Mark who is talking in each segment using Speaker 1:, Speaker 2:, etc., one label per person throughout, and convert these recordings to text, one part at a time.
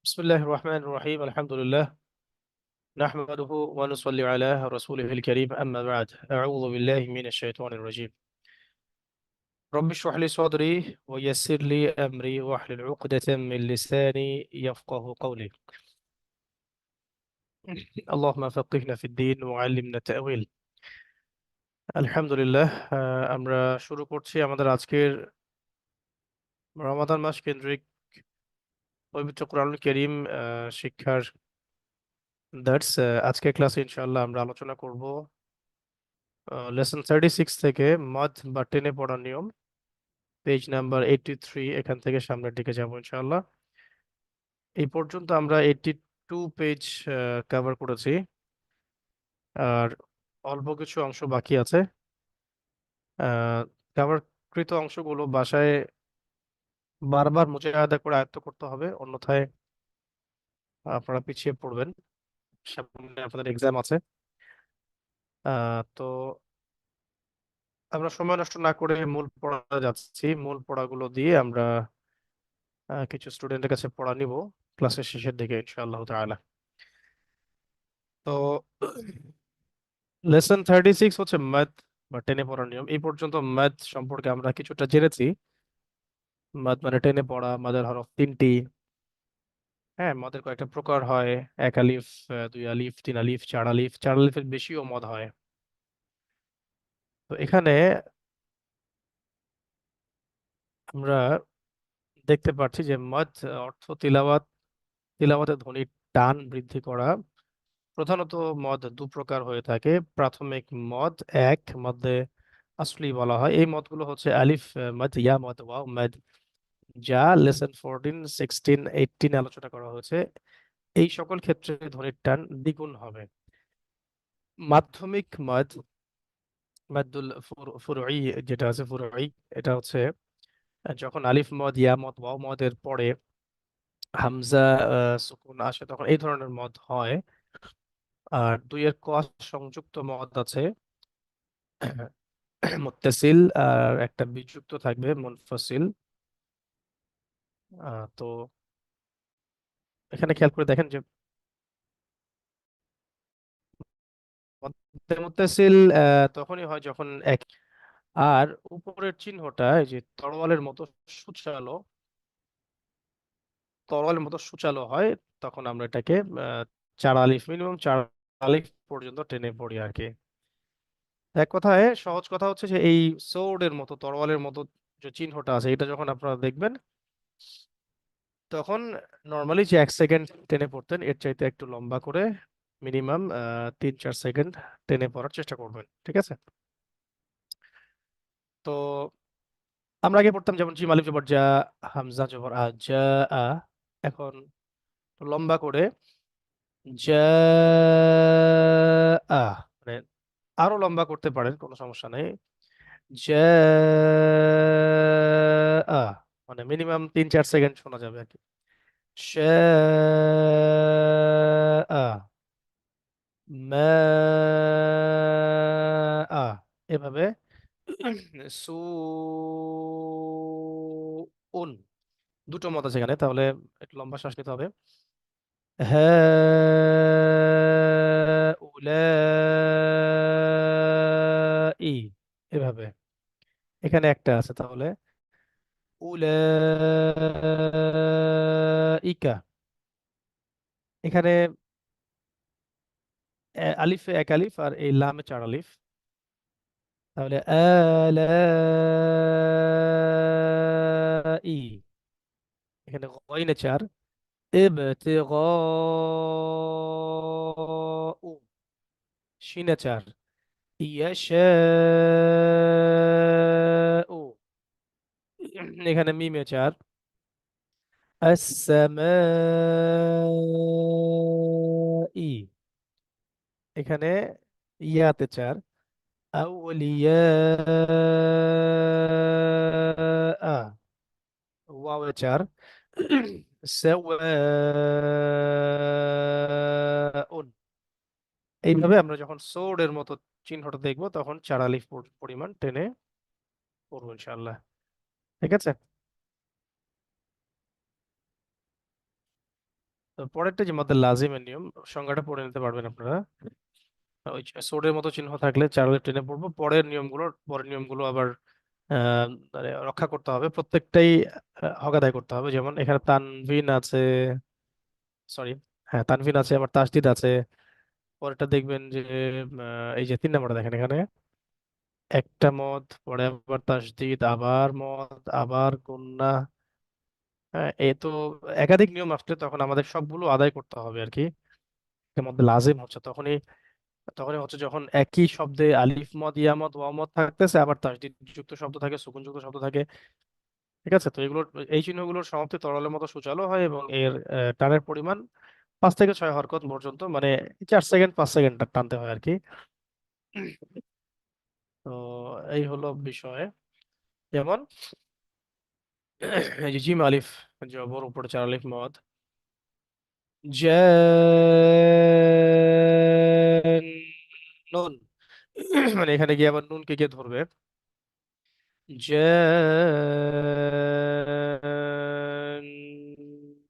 Speaker 1: بسم الله الرحمن الرحيم الحمد لله نحمده ونصلي على رسوله الكريم أما بعد أعوذ بالله من الشيطان الرجيم رب اشرح لي صدري ويسر لي أمري واحلل عقدة من لساني يفقه قولي اللهم فقهنا في الدين وعلمنا التأويل আলহামদুলিল্লাহ আমরা শুরু করছি আমাদের আজকের রমাদান মাস কেন্দ্রিক পবিত্র কোরআনুল কারীম শিক্ষার দার্স আজকের ক্লাসে ইনশাআল্লাহ আমরা আলোচনা করব লেসন 36 থেকে মদ বা টেনে পড়ার নিয়ম পেজ নাম্বার 83 এখান থেকে সামনের দিকে যাবো ইনশাআল্লাহ। এই পর্যন্ত আমরা 82 পেজ কভার করেছি আর অল্প কিছু অংশ বাকি আছে। কভার কৃত অংশগুলো বাসায় বারবার মুজাহাদা করে আয়ত্ত করতে হবে, অন্যথায় আপনারা পিছিয়ে পড়বেন। সামনে আপনাদের এক্সাম আছে। তো আমরা সময় নষ্ট না করে মূল পড়া যাচ্ছি। মূল পড়াগুলো দিয়ে আমরা কিছু স্টুডেন্টের কাছে পড়া নিব ক্লাসের শেষের দিকে ইনশাআল্লাহ তাআলা। তো লেসন 36 হচ্ছে ম্যাথ বা টেনে পড়ার নিয়ম। এই পর্যন্ত ম্যাথ সম্পর্কে আমরা কিছুটা জেনেছি। ম্যাথ মানে টেনে পড়া, মাদের হরফ তিনটি। হ্যাঁ, মদের কয়েকটা প্রকার হয়। এক আলিফ, দুই আলিফ, তিন আলিফ, চার আলিফ। চার আলিফের বেশিও মদ হয়। তো এখানে আমরা দেখতে পাচ্ছি যে মদ অর্থ তিলাওয়াত, তিলাওয়াতের ধ্বনির টান বৃদ্ধি করা। প্রধানত মদ দু প্রকার হয়ে থাকে। প্রাথমিক মদ এক মদে আসলি বলা হয়। এই মদগুলো হচ্ছে আলিফ মদ, ইয়া মদ, ওয়াও মদ, যা লেসন 14, 16, 18 আলোচনা করা হয়েছে। এই সকল ক্ষেত্রে ধ্বনির টান দ্বিগুণ হবে। মাধ্যমিক মদ, মাদ্দুল ফুরঈ, যেটা আছে ফুরঈ, এটা হচ্ছে যখন আলিফ মদ, ইয়া মদ, ওয়াও মদের পরে হামজা সুকুন আসে তখন এই ধরনের মদ হয়। আর দুইয়ের কস সংযুক্ত মদ আছে মুত্তাসিল, আর একটা বিযুক্ত থাকবে মুনফাসিল। তো এখানে খেয়াল করে দেখেন যে মুত্তাসিল তখনই হয় যখন এক, আর উপরের চিহ্নটা এই যে তরোয়ালের মতো সূচালো, তরোয়ালের মতো সূচালো হয়, তখন আমরা এটাকে চার আলিফ, মিনিমাম চার আলিফ পর্যন্ত টেনে পড়ি আর কি। এক কথায় সহজ কথা হচ্ছে যে এই সোর্ডের মতো, তরোয়ালের মতো যে চিহ্নটা আছে, এটা যখন আপনারা দেখবেন তখন নর্মালি যে 1 সেকেন্ড টেনে পড়তেন এর চাইতে একটু লম্বা করে মিনিমাম 3-4 সেকেন্ড টেনে পড়ার চেষ্টা করবেন, ঠিক আছে? তো আমরা আগে পড়তাম যেমন জিম আলিফ জবর যা, হামজা জবর আ, যা আ। এখন লম্বা করে যা আ, মানে আরো লম্বা করতে পারেন, কোনো সমস্যা নেই। যা আ, মানে মিনিমাম 3-4 সেকেন্ড শোনা যাবে আর কি। শা আ, মা আ, এভাবে সু উন, দুটো মত আছে এখানে, তাহলে একটু লম্বা শ্বাস নিতে হবে। হাউলাই, এভাবে। এখানে একটা আছে, তাহলে উলাইকা। এখানে আলিফে এক আলিফ আর এই লামে চার আলিফ, তাহলে আলাই। এখানে গইনে চার, ইবতিগাউ, শিনে চার, ইয়াশাউ। এখানে মিমে চার, আসসামাই। এখানে ইয়াতে চার, আউলিয়া, ওয়াওয়ে চার, সাওয়াউন। এইভাবে আমরা যখন সোর্ডের মতো চিহ্নটা দেখবো তখন চার আলিফ পরিমাণ টেনে পড়বো ইনশাআল্লাহ, ঠিক আছে? তো পরেরটা যে মধ্যে লাজিমের নিয়ম, সংজ্ঞাটা পড়ে নিতে পারবেন আপনারা। ওই সোর্ডের মতো চিহ্ন থাকলে চার আলিফ টেনে পড়বো। পরের নিয়মগুলো আবার মানে রক্ষা করতে হবে প্রত্যেকটাই। হক আদায় করতে হবে। যেমন এখানে তানভিন আছে, সরি, হ্যাঁ তানভিন আছে, আবার তাসদিদ আছে। পরেরটা দেখবেন যে এই যে 3 নম্বরটা দেখেন, এখানে একটা মদ, পরে আবার তাসদিদ, আবার মদ, আবার গুন্না। হ্যাঁ, এ তো একাধিক নিয়ম আসলে তখন আমাদের সবগুলো আদায় করতে হবে আর কি। এর মধ্যে লাজিম হচ্ছে তখনই, তখনই হচ্ছে যখন একই শব্দে আলিফ মদ, ইয়া মদ, ওয়া মদ থাকতেছে, আবার তাসদিদ যুক্ত শব্দ থাকে, সুকুন যুক্ত শব্দ থাকে। ঠিক আছে, তো এই চিহ্নগুলোর সমাপ্তি তরলের মতো সূচালো হয়, এবং এর টানের পরিমাণ 5 থেকে 6 হরকত পর্যন্ত, মানে 4 সেকেন্ড 5 সেকেন্ড টানতে হয় আর কি। তো এই হলো বিষয়। যেমন এই যে জিম আলিফ জবর, উপরে চার আলিফ মদ, নুন। মানে এখানে গিয়ে আবার নুনকে গিয়ে ধরবে।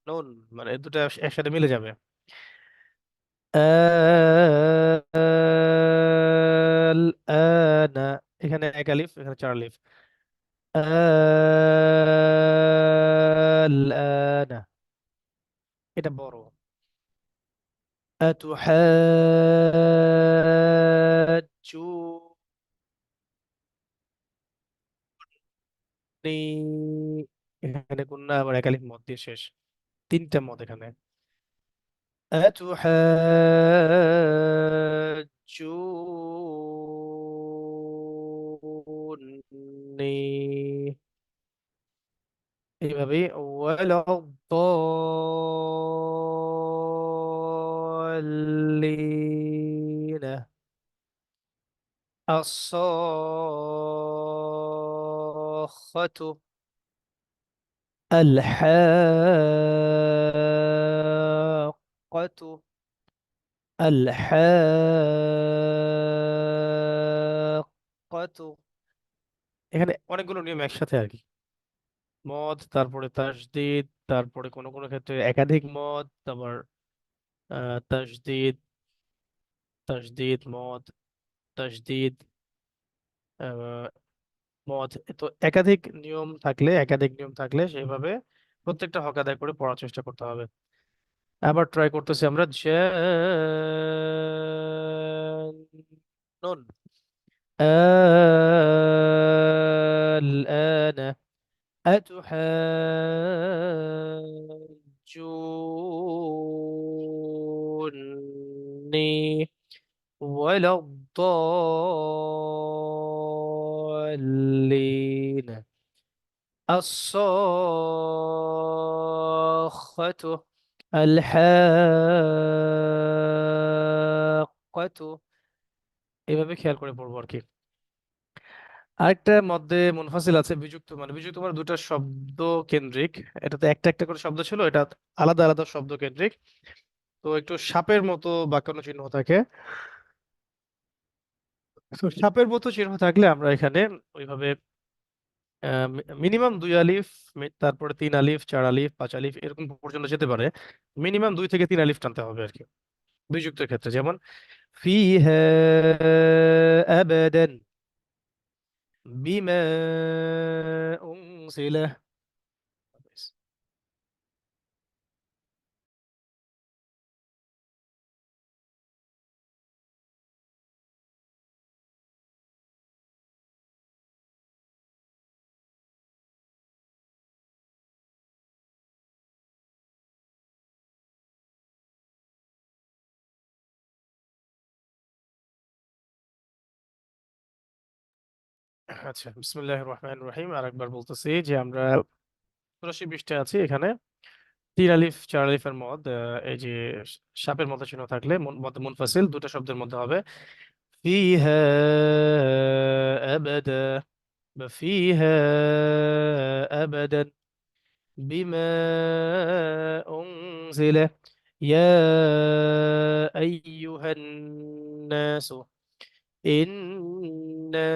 Speaker 1: নুন, মানে এই দুটো একসাথে মিলে যাবে। আনা, এখানে এক আলিফ, এখানে চার আলিফ। আনা, এটা বড়। أتحاجوني، এখানে গুণনা আবার এক আলিফ মদ দিয়ে শেষ। 3টা মদ এখানে। أتحاجوني، এইভাবেই ওয়ালাদ্দাল্লিন। الصاخة، الحاقة، الحاقة। এখানে অনেকগুলো নিয়ম একসাথে আর কি। মদ, তারপরে তাসদিদ, তারপরে কোনো কোনো ক্ষেত্রে একাধিক মদ, তারপর তাসদিদ, তাসদিদ মদ, তাসদিদ মদ। তো একাধিক নিয়ম থাকলে সেভাবে প্রত্যেকটা হক আদায় করে পড়ার চেষ্টা করতে হবে। আবার ট্রাই করতেছি আমরা। নুন। الآن أتحاجوني ولا الضالين. الصاخة، الحاقة। এইভাবে খেয়াল করে পড়বো আর কি। আরেকটা মধ্যে মুনফাসিল আছে, বিযুক্ত, মানে বিযুক্ত মানে দুটা শব্দ কেন্দ্রিক। এটাতে একটা একটা করে শব্দ ছিল, এটা আলাদা আলাদা শব্দ কেন্দ্রিক। তো একটু সাপের মতো বাঁকানো চিহ্ন থাকে। তো সাপের মতো চিহ্ন থাকলে আমরা এখানে ওইভাবে মিনিমাম 2 আলিফ, তারপরে 3 আলিফ, 4 আলিফ, 5 আলিফ এরকম পর্যন্ত যেতে পারে। মিনিমাম 2 থেকে 3 আলিফ টানতে হবে আর কি বিযুক্তের ক্ষেত্রে। যেমন ফিহা আবাদান বিমা উনসিলা। আচ্ছা, বিসমিল্লাহির রহমানির রহিম। আরেকবার বলতেছি যে আমরা 84 পৃষ্ঠা আছি। এখানে 3 আলিফ 4 আলিফের মদ, এই যে সাপের মতো চিহ্ন থাকলে মধ্যে মুনফাসিল দুটো শব্দের মধ্যে হবে। ফিহা আবাদা বা ফিহা আবাদান বিমা উনজিলা ইয়া আইয়ুহান নাসু ইন্না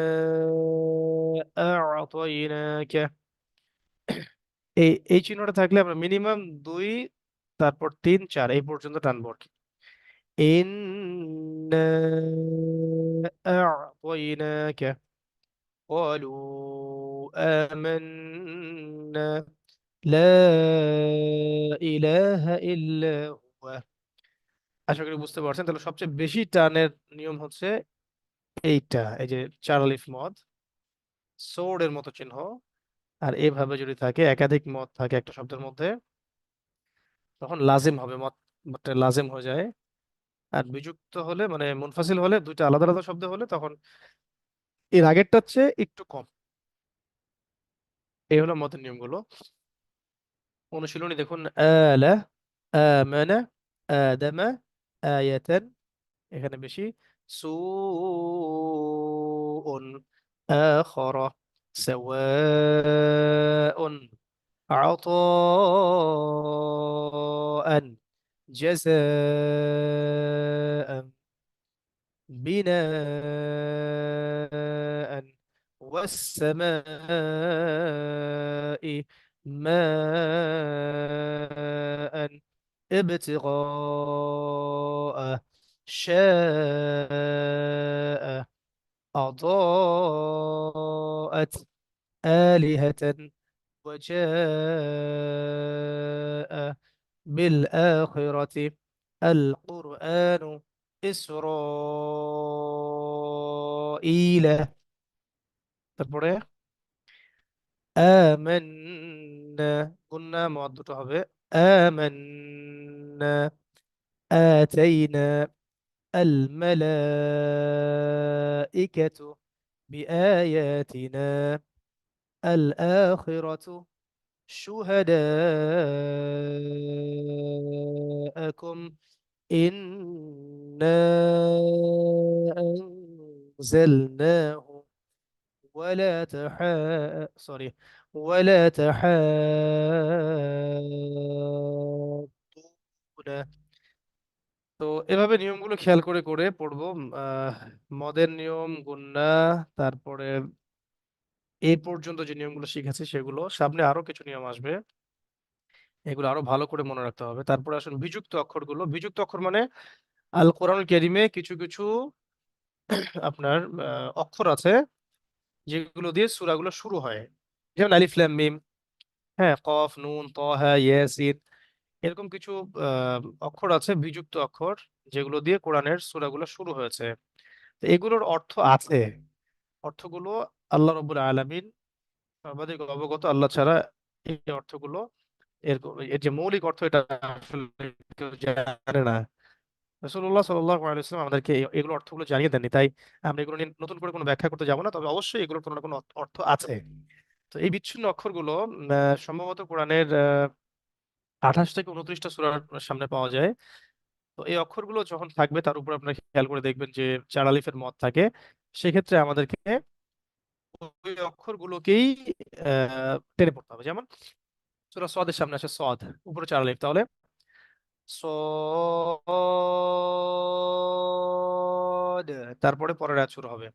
Speaker 1: আ'তাইনাকা। এই এই চিহ্নটা থাকলে আমরা মিনিমাম 2 তারপর 3 4 এই পর্যন্ত টানবো আর কি। إنا أعطيناك قالوا آمنا لا إله إلا هو। আশা করি বুঝতে পারছেন। তাহলে সবচেয়ে বেশি টানের নিয়ম হচ্ছে এইটা, এই যে 4 আলিফ মদ, সোর্ড এর মতো চিহ্ন। আর এভাবে যদি থাকে, একাধিক মদ থাকে একটা শব্দের মধ্যে, তখন লাজিম হবে, মদটা লাজিম হয়ে যায়। আর বিযুক্ত হলে, মানে মুনফাসিল হলে, দুইটা আলাদা আলাদা শব্দ হলে, তখন এর আগেরটার চেয়ে একটু কম। এই হলো মতের নিয়মগুলো। অনুশীলনী দেখুন, আলা, আমানা, আদামা, আয়াতান, এখানে বেশি, সুউন, আখরা, সাওয়াউন, আতাআন, জাযাআন, بناء، والسماء ماء، ابتغاء، شاء، أضاءت، آلهة، وجاء، بالآخرة، القرآن، إسرائيل। তারপরে آمنا، قلنا মদ দুটো হবে। آمنا، آتينا، الملائكة بآياتنا، الآخرة، شهداءكم، إنا أنزلناه، ولا سوري، ولا تحاضون। তো এভাবে নিয়মগুলো খেয়াল করে করে পড়বো। আহ মদের নিয়ম, গুন্না, তারপরে এই পর্যন্ত যে নিয়মগুলো শিখেছি সেগুলো, সামনে আরো কিছু নিয়ম আসবে, এগুলো আরো ভালো করে মনে রাখতে হবে। তারপরে আসুন বিযুক্ত অক্ষরগুলো। বিযুক্ত অক্ষর মানে আল কোরআনুল কারিমে কিছু কিছু আপনার অক্ষর আছে যেগুলো দিয়ে সূরাগুলো শুরু হয়, যেমন আলিফ লাম মিম, হ্যাঁ, কফ নুন ত হা ইয়াসিন, এরকম কিছু অক্ষর আছে বিযুক্ত অক্ষর, যেগুলো দিয়ে কোরআনের সূরাগুলো শুরু হয়েছে। তো এগুলোর অর্থ আছে, অর্থগুলো আল্লাহ রাব্বুল আলামিন সর্বাধিক অবগত, আল্লাহ ছাড়া এই অর্থগুলো, এর এর যে মৌলিক অর্থ এটা আসলে কেউ জানে না। রাসূলুল্লাহ সাল্লাল্লাহু আলাইহি ওয়াসাল্লাম আমাদেরকে এগুলো অর্থগুলো জানিয়ে দেননি, তাই আমরা এগুলো নিয়ে নতুন করে কোনো ব্যাখ্যা করতে যাব না। তবে অবশ্যই এগুলোর কোনো না কোনো অর্থ আছে। তো এই বিচ্ছিন্ন অক্ষরগুলো সম্ভবত কোরআনের 28 থেকে 29টা সূরার সামনে পাওয়া যায়। তো এই অক্ষরগুলো যখন থাকবে তার উপর আপনারা খেয়াল করে দেখবেন যে 4 আলিফের মদ থাকে, সেক্ষেত্রে আমাদেরকে ওই অক্ষরগুলোকেই টেনে পড়তে হবে। যেমন সূরা সদের সামনে আছে সদ, উপরে 4 আলিফ, তাহলে সদ, তারপরে পরের আয়াত শুরু হবে।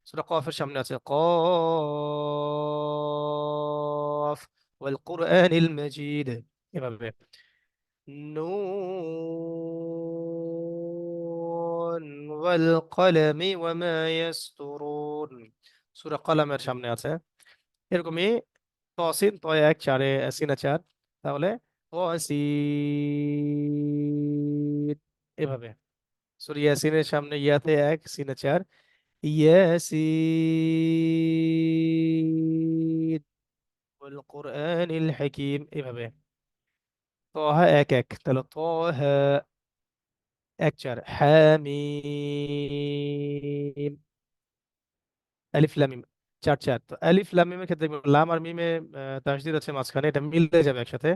Speaker 1: সূরা কফের সামনে আছে কফ, ওয়াল কুরআনিল মাজিদ, এভাবে নুন, ওয়াল কলামি ওয়া মা ইয়াসতুরুন, সূরা কলামের সামনে আছে। এরকমই তসিন, তয় এক, চারে সিনা চার, তাহলে তসিন, এভাবে। সূরা ইয়াসিনের সামনে ইয়াতে এক, সিনে চার, ইয়াসিন, ওয়াল কুরআনিল হাকিম, এভাবে। তহা এক এক, তাহলে তহা এক, চার, হামিম, আলিফ লাম মিম, চার চার। তো আলিফ লাম মিমের ক্ষেত্রে দেখবেন লাম আর মিমে তাসদিদ আছে মাঝখানে, এটা মিলে যাবে একসাথে।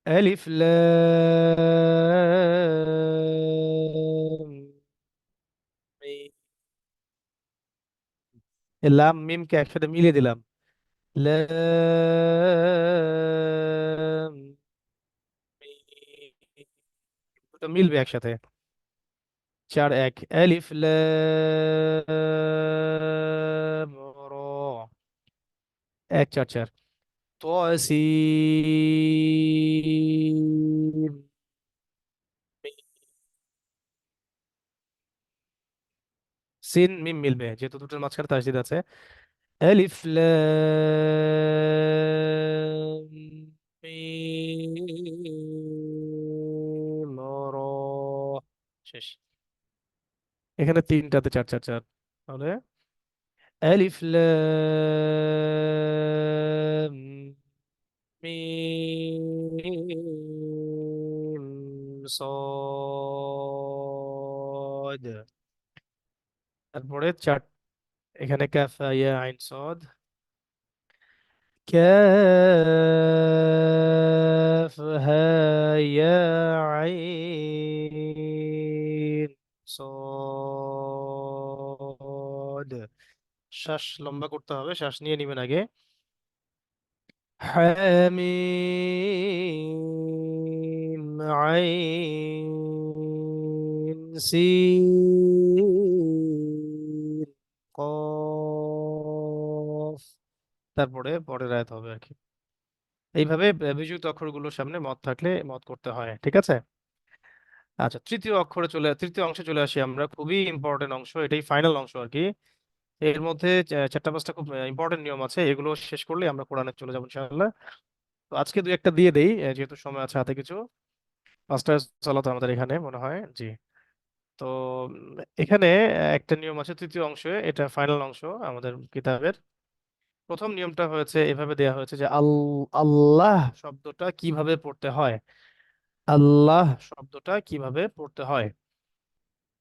Speaker 1: আলিফ লাম মিম, এই লাম মিমকে একসাথে মিলিয়ে দিলাম, লাম মিম, দুটো মিলবে একসাথে। চার এক, আলিফ লাম র, এক চার চার। طاسيم. সিন মিম মিলবে যেহেতু দুটোর মাঝখানে তাসদিদ আছে। আলিফ লাম মিম র। শেষ। এখানে তিনটাতে চার চার চার। তাহলে আলিফ লাম মিম صاد। তারপরে চার। এখানে কাফ ইয়া আইন صاد। كاف ها يا عين صاد। শ্বাস লম্বা করতে হবে, শ্বাস নিয়ে নিবেন আগে। حميم عين سين قاف। তারপরে পরের আয়াত হবে আর কি। এইভাবে বিযুক্ত অক্ষরগুলোর সামনে মদ থাকলে মদ করতে হয়, ঠিক আছে। আচ্ছা, তৃতীয় অংশে চলে আসি আমরা। খুবই ইম্পর্টেন্ট অংশ, এটাই ফাইনাল অংশ আর কি। এর মধ্যে চারটা পাঁচটা খুব ইম্পর্টেন্ট নিয়ম আছে, এগুলো শেষ করলে আমরা কোরআনে চলে যাবো ইনশাআল্লাহ। তো আজকে দুই একটা দিয়ে দেই, যেহেতু সময় আছে হাতে কিছু। পাঁচটা সালাত আমাদের এখানে মনে হয়, জি। তো এখানে একটা নিয়ম আছে তৃতীয় অংশে, এটা ফাইনাল অংশ আমাদের কিতাবের। প্রথম নিয়মটা হয়েছে এভাবে দেয়া হয়েছে যে আল্লাহ শব্দটা কিভাবে পড়তে হয়। আল্লাহ শব্দটা কিভাবে পড়তে হয়।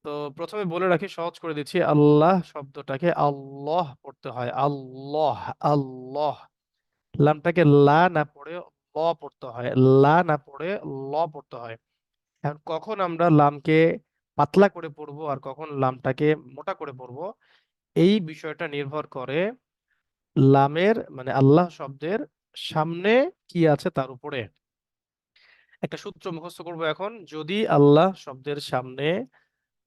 Speaker 1: তো প্রথমে বলে রাখি, সহজ করে দিচ্ছি। আল্লাহ শব্দটাকে আল্লাহ পড়তে হয়, আল্লাহ। আল্লাহ লামটাকে লা না পড়ে ল পড়তে হয়, লা না পড়ে ল পড়তে হয়। এখন কখন আমরা লামকে পাতলা করে পড়বো আর কখন লামটাকে মোটা করে পড়বো, এই বিষয়টা নির্ভর করে লামের মানে আল্লাহ শব্দের সামনে কি আছে তার উপরে। একটা সূত্র মুখস্থ করব এখন। যদি আল্লাহ শব্দের সামনে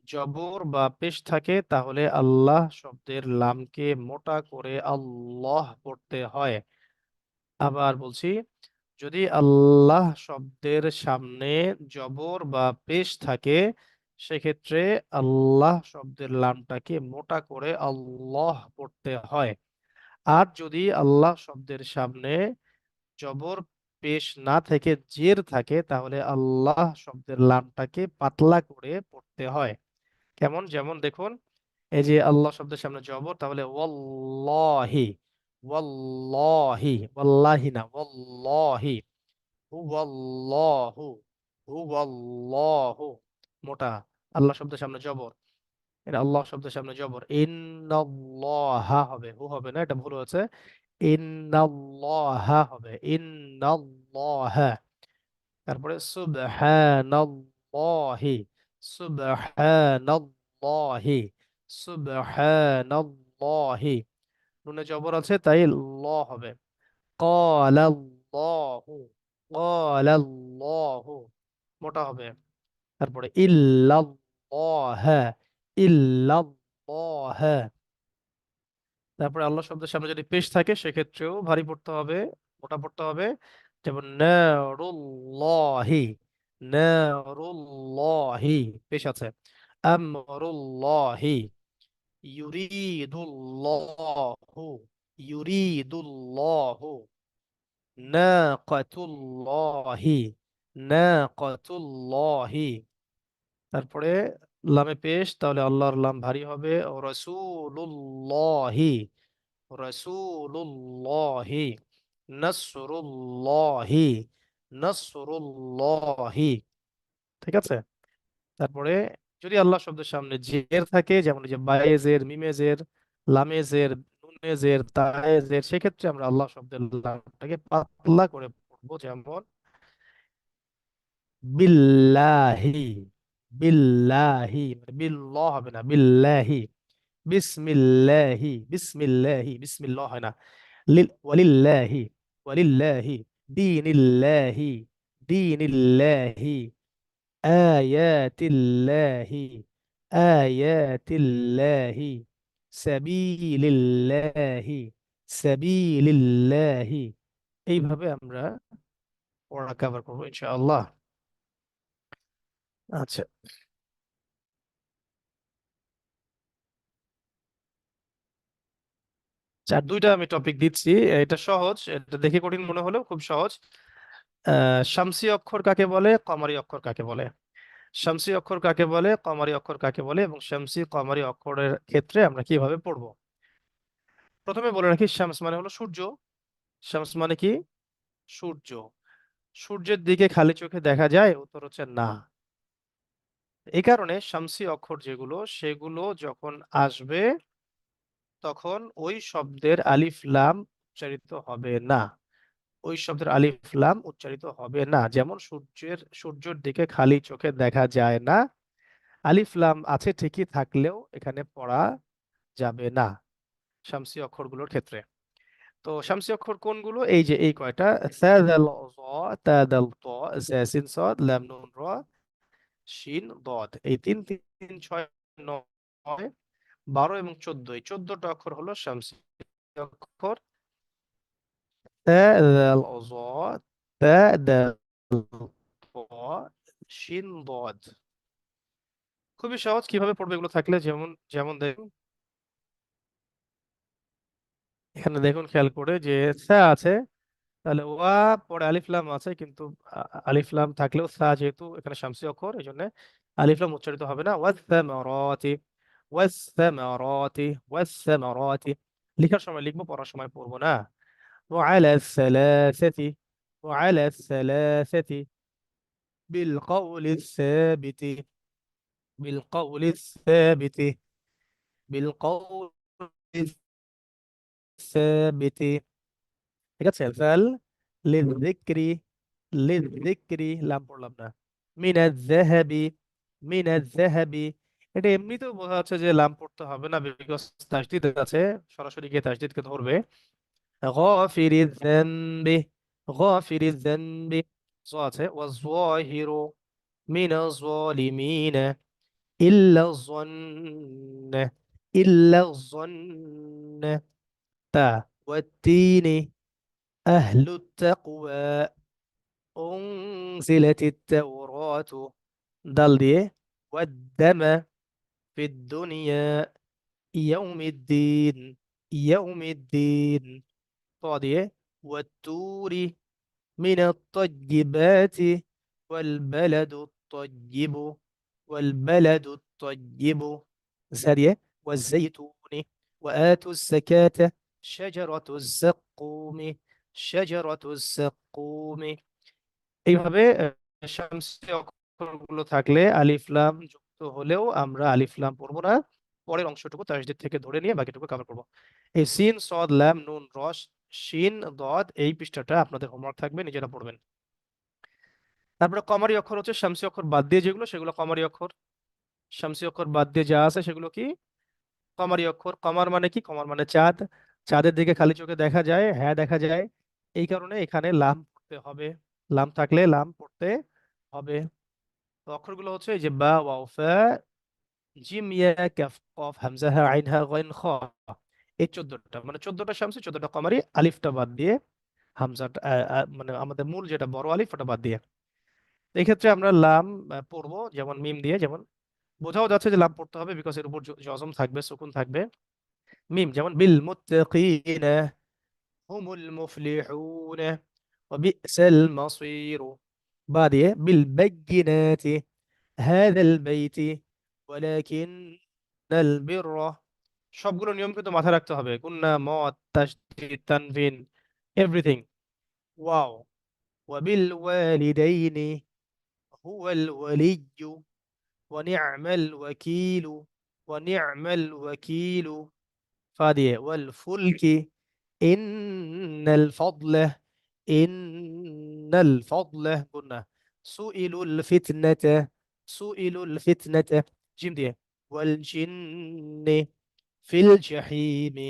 Speaker 1: জবর বা পেশ থাকে তাহলে আল্লাহ শব্দের লামকে মোটা করে আল্লাহ পড়তে হয়। আবার বলছি, যদি আল্লাহ শব্দের সামনে জবর বা পেশ থাকে সেক্ষেত্রে আল্লাহ শব্দের লামটাকে মোটা করে আল্লাহ পড়তে হয়। আর যদি আল্লাহ শব্দের সামনে জবর পেশ না থেকে জের থাকে তাহলে আল্লাহ শব্দের লামটাকে পাতলা করে পড়তে হয়। কেমন, যেমন দেখুন, এই যে আল্লাহ শব্দের সামনে জবর, তাহলে ওয়াল্লাহি। ওয়াল্লাহি, ওয়াল্লাহি না, ওয়াল্লাহি। হুয়াল্লাহু। হুয়াল্লাহু। মোটা। আল্লাহ শব্দের সামনে জবর। এটা আল্লাহ শব্দের সামনে জবর। ইন্নাল্লাহা হবে, হু হবে না, এটা ভুল হয়েছে। ইন্নাল্লাহা হবে, ইন্নাল্লাহা। তারপরে সুবহানাল্লাহি। সুবহানাল্লাহি। সুবহানাল্লাহি। নুনে জবর আছে তাই ল হবে। ক্বালাল্লাহু। ক্বালাল্লাহু। মোটা হবে। তারপরে ইল্লাল্লাহা। ইল্লাল্লাহা। তারপরে আল্লাহ শব্দের সামনে যদি পেশ থাকে সেক্ষেত্রেও ভারী পড়তে হবে, মোটা পড়তে হবে। যেমন নারুল্লাহি। নারুল্লাহি। পেশ আছে। আমরুল্লাহি। ইউরিদুল্লাহু। ইউরিদুল্লাহু। নাকাতুল্লাহি। নাকাতুল্লাহি। তারপরে লামে পেশ, তাহলে আল্লাহর লাম ভারী হবে। রাসূলুল্লাহি। রাসূলুল্লাহি। নাসরুল্লাহি। নাসরুল্লাহি। ঠিক আছে। তারপরে যদি আল্লাহ শব্দের সামনে জের থাকে, যেমন এই যে বায়ে জের, মিমে জের, লামে জের, নুনে জের, তায়ে জের, সেক্ষেত্রে আমরা আল্লাহ শব্দের লামটাকে পাতলা করে পড়বো। যেমন বিল্লাহি। বিল্লাহি মানে বিল্লাহ হবে না, বিল্লাহি। বিসমিল্লাহি। বিসমিল্লাহি, বিসমিল্লাহ হয় না। ওয়ালিল্লাহি। ওয়ালিল্লাহি। দীনিল্লাহি। দীনিল্লাহি। আয়াতিল্লাহি। আয়াতিল্লাহি। সাবিলিল্লাহি। সাবিলিল্লাহি। এইভাবে আমরা পড়া কভার করবো ইনশাআল্লাহ। আচ্ছা, চার দুইটা আমি টপিক দিচ্ছি। এটা সহজ, এটা দেখে কঠিন মনে হলেও খুব সহজ। শামসি অক্ষর কাকে বলে, কমারি অক্ষর কাকে বলে? শামসি অক্ষর কাকে বলে, কমারি অক্ষর কাকে বলে, এবং শামসি কমারি অক্ষরের ক্ষেত্রে আমরা কিভাবে পড়বো? প্রথমে বলে রাখি, শামস মানে হলো সূর্য। শামস মানে কি? সূর্য। সূর্যের দিকে খালি চোখে দেখা যায়? উত্তর হচ্ছে না। এই কারণে শামসি অক্ষর যেগুলো, সেগুলো যখন আসবে তখন ওই শব্দের আলিফ লাম উচ্চারিত হবে না। ওই শব্দের আলিফ লাম উচ্চারিত হবে না। যেমন সূর্যের দিকে খালি চোখে দেখা যায় না, আলিফ লাম আছে ঠিকই থাকলেও এখানে পড়া যাবে না শামসি অক্ষরগুলোর ক্ষেত্রে। তো শামসি অক্ষর কোনগুলো? এই যে এই কয়টা: সা দাল জ, তা দাল ত, জা সিন সদ, লাম নুন র, শিন দদ। এই 3 3 6 9 12 এবং 14, এই 14টা অক্ষর হলো শামসি অক্ষর। তা দাল জ, তা দাল ত, শিন দদ। খুবই সহজ, কিভাবে পড়বে এগুলো থাকলে, যেমন যেমন দেখুন, এখানে দেখুন খেয়াল করে যে সা আছে, তাহলে ওয়া পরে আলিফ লাম আছে, কিন্তু আলিফ লাম থাকলেও সা যেহেতু এখানে শামসি অক্ষর, এই জন্য আলিফ লাম উচ্চারিত হবে না। ওয়াসসামারাতি, ওয়াসসামারাতি, ওয়াসসামারাতি। লেখার সময় লিখবো, পড়ার সময় পড়বো না। وعلى الثلاثة، وعلى الثلاثة، بالقول الثابت، بالقول الثابت، بالقول الثابت। ঠিক আছে? ফাল লিযিকরি, লিযিকরি লাম পড়লাম না। মিনাজ যাহাবি, মিনাজ যাহাবি। এটা এমনিতেও বোঝা যাচ্ছে যে লাম পড়তে হবে না, বিকজ তাসদীদ আছে, সরাসরি গিয়ে তাসদীদকে ধরবে। গাফিরিয যামবি, গাফিরিয যামবি। জ আছে, ওয়াজ-যাহিরু মিনাজ যালিমিনা, ইল্লা যন্ন, ইল্লা যন্ন। তা ওয়াত-তিনি أهل التقوى، أنزلت التوراة. دال دي، والدم في الدنيا، يوم الدين، يوم الدين. طا دي، والتور من الطيبات، والبلد الطيب، والبلد الطيب. زارية، والزيتون، وآتوا الزكاة، شجرة الزقوم، شجرة الزقوم। এইভাবে শামসি অক্ষরগুলো থাকলে আলিফ লাম যুক্ত হলেও আমরা আলিফ লাম পড়বো না, পরের অংশটুকু তাসদীদ থেকে ধরে নিয়ে বাকিটুকু কভার করবো। এই সিন সদ লাম নুন রস শিন দদ, এই পৃষ্ঠাটা আপনাদের হোমওয়ার্ক থাকবে, নিজেরা পড়বেন। তারপরে কমারি অক্ষর হচ্ছে শামসি অক্ষর বাদ দিয়ে যেগুলো, সেগুলো কমারি অক্ষর। শামসি অক্ষর বাদ দিয়ে যা আছে সেগুলো কি? কমারি অক্ষর। কমার মানে কি? কমার মানে চাঁদ। চাঁদের দিকে খালি চোখে দেখা যায়? হ্যাঁ, দেখা যায়। এই কারণে এখানে লাম পড়তে হবে। লাম থাকলে লাম পড়তে হবে। তো অক্ষরগুলো হচ্ছে এই যে বা, ওয়াও, ফা, জিম, ইয়া, কাফ, কফ, হামজা, হা, আইন, হা, গাইন, খ। এই 14টা, মানে 14টা শামসি, 14টা কমারি, আলিফটা বাদ দিয়ে, হামজাটা মানে আমাদের মূল যেটা বড় আলিফ ওটা বাদ দিয়ে। তো এই ক্ষেত্রে আমরা লাম পড়বো যেমন মিম দিয়ে, যেমন বোঝাও যাচ্ছে যে লাম পড়তে হবে, বিকজ এর উপর জজম থাকবে, সুকুন থাকবে। মিম যেমন বিল মুত্তাকিনা হুমুল মুফলিহুন ওয়াবিসাল মাসীর। বা দিয়ে বিল বাইয়িনাতি হাযাল বাইতি ওয়ালাকিন্নাল বিররা। সবগুলো নিয়ম কিন্তু মাথায় রাখতে হবে, কুন্না, মদ, তাসদীদ, তানভিন, এভরিথিং। ওয়াও, ওয়াবিল ওয়ালিদাইনি হুয়াল ওয়ালিয়্যু ওয়া নি'মাল ওয়াকিলু, ওয়া নি'মাল ওয়াকিলু। ফা দিয়ে ওয়াল ফুলকি ইন্নাল ফাদলা, ইন্নাল ফাদলা গুন্না সুইলুল ফিতনাতা, সুইলুল ফিতনাতা। জিম দিয়ে ওয়াল জিন্নি ফিল জাহিমি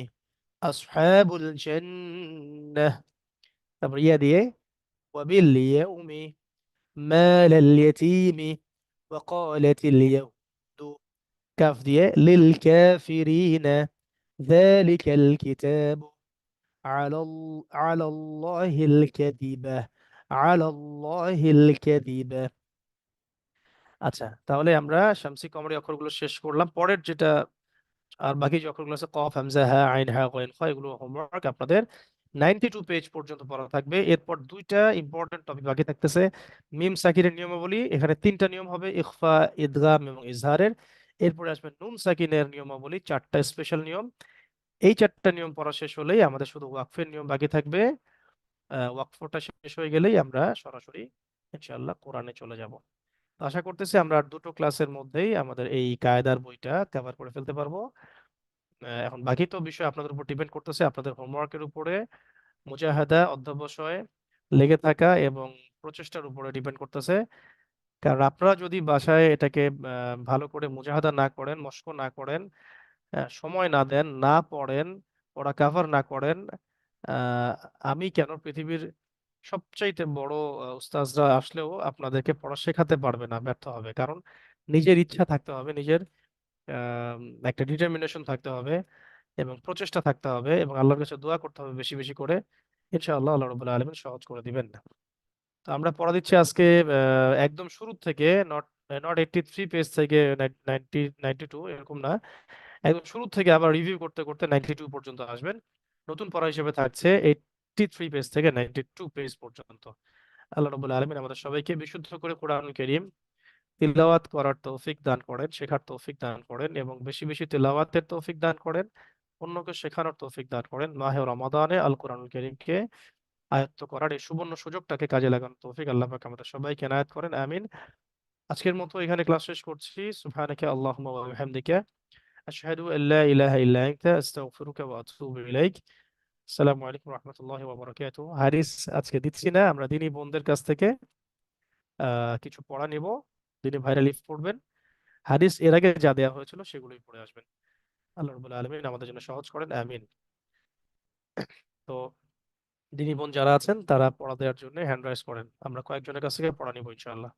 Speaker 1: আসহাবুল জান্নাহ। তারপর ইয়া দিয়ে ওয়াবিল ইয়াউমি মালাল ইয়াতীমি ওয়াকালাতিল ইয়াহুদু। কাফ দিয়ে লিল কাফিরিনা যালিকাল কিতাবু আলাল্লাহিল কাযিবা, আলাল্লাহিল কাযিবা। আচ্ছা, তাহলে আমরা শামসি কমরি অক্ষরগুলো শেষ করলাম। পরের যেটা আর বাকি যে অক্ষরগুলো আছে কফ, হামজা, হা, আইন, হা, গইন, খ, এগুলো হোমওয়ার্ক আপনাদের 92 পেজ পর্যন্ত পড়া থাকবে। এরপর দুইটা ইম্পর্টেন্ট টপিক বাকি থাকতেছে। মিম সাকিনের নিয়মাবলী, এখানে তিনটা নিয়ম হবে, ইখফা, ইদগাম এবং ইজহারের। এরপরে আসবে নুন সাকিনের নিয়মাবলী, চারটা স্পেশাল নিয়ম। এই চারটা নিয়ম পড়া শেষ হলেই আমাদের শুধু ওয়াকফের নিয়ম বাকি থাকবে। ওয়াকফটা শেষ হয়ে গেলেই আমরা সরাসরি ইনশাআল্লাহ কোরআনে চলে যাব। তো আশা করতেছি আমরা আর দুটো ক্লাসের মধ্যেই আমাদের এই কায়দার বইটা কভার করে ফেলতে পারবো। এখন বাকি তো বিষয় আপনাদের উপর ডিপেন্ড করতেছে, আপনাদের হোমওয়ার্কের উপরে, মুজাহাদা, অধ্যবসায়, লেগে থাকা এবং প্রচেষ্টার উপরে ডিপেন্ড করতেছে। কারণ আপনারা যদি বাসায় এটাকে ভালো করে মুজাহাদা না করেন, মশক না করেন, সময় না দেন, না পড়েন, পড়া কাভার না করেন, আহ, আমি কেন পৃথিবীর সবচাইতে বড় উস্তাজরা আসলেও আপনাদেরকে পড়া শেখাতে পারবে না, ব্যর্থ হবে। কারণ নিজের ইচ্ছা থাকতে হবে, নিজের আহ, একটা ডিটারমিনেশন থাকতে হবে এবং প্রচেষ্টা থাকতে হবে এবং আল্লাহর কাছে দোয়া করতে হবে বেশি বেশি করে। ইনশাআল্লাহ আল্লাহ রাব্বুল আলামিন সহজ করে দিবেন। তো আমরা পড়া দিচ্ছি আজকে একদম শুরু থেকে, নট নট 83 পেজ থেকে 92 এরকম না, একদম শুরু থেকে আবার রিভিউ করতে করতে 92 পর্যন্ত আসবেন। নতুন পড়া হিসেবে থাকছে 83 পেজ থেকে 92 পেজ পর্যন্ত। আল্লাহ রাব্বুল আলামিন আমাদের সবাইকে বিশুদ্ধ করে কোরআন কারীম তিলাওয়াত করার তৌফিক দান করেন, শেখার তৌফিক দান করেন এবং বেশি বেশি তিলাওয়াতের তৌফিক দান করেন, অন্যকে শেখানোর তৌফিক দান করেন। মাহে রমাদানে আল কোরআনুল কারীমকে আয়ত্ত করার এই সুবর্ণ সুযোগটাকে কাজে লাগানোর তৌফিক আল্লাহ পাক আমাদের সবাইকে এনায়েত করেন, আমিন। আজকের মতো এখানে ক্লাস শেষ করছি। সুবহানাকা আল্লাহুম্মা ওয়া বিহামদিকা, আশহাদু আল্লা ইলাহা ইল্লা আনতা, আস্তাগফিরুকা ওয়া আতুবু ইলাইক। আসসালামু আলাইকুম ওয়া রাহমাতুল্লাহি ওয়া বারাকাতুহু। হাদিস আজকে দিচ্ছি না, আমরা দিনী বোনদের কাছ থেকে কিছু পড়া নিব। দিনী ভাইরা লিফট পড়বেন, হাদিস এর আগে যা দেওয়া হয়েছিল সেগুলোই পড়ে আসবেন। আল্লাহ রাব্বুল আলামিন আমাদের জন্য সহজ করেন, আমিন। তো দিনী বোন যারা আছেন তারা পড়া দেওয়ার জন্য হ্যান্ড রাইজ করেন, আমরা কয়েকজনের কাছ থেকে পড়া নিব ইনশাআল্লাহ।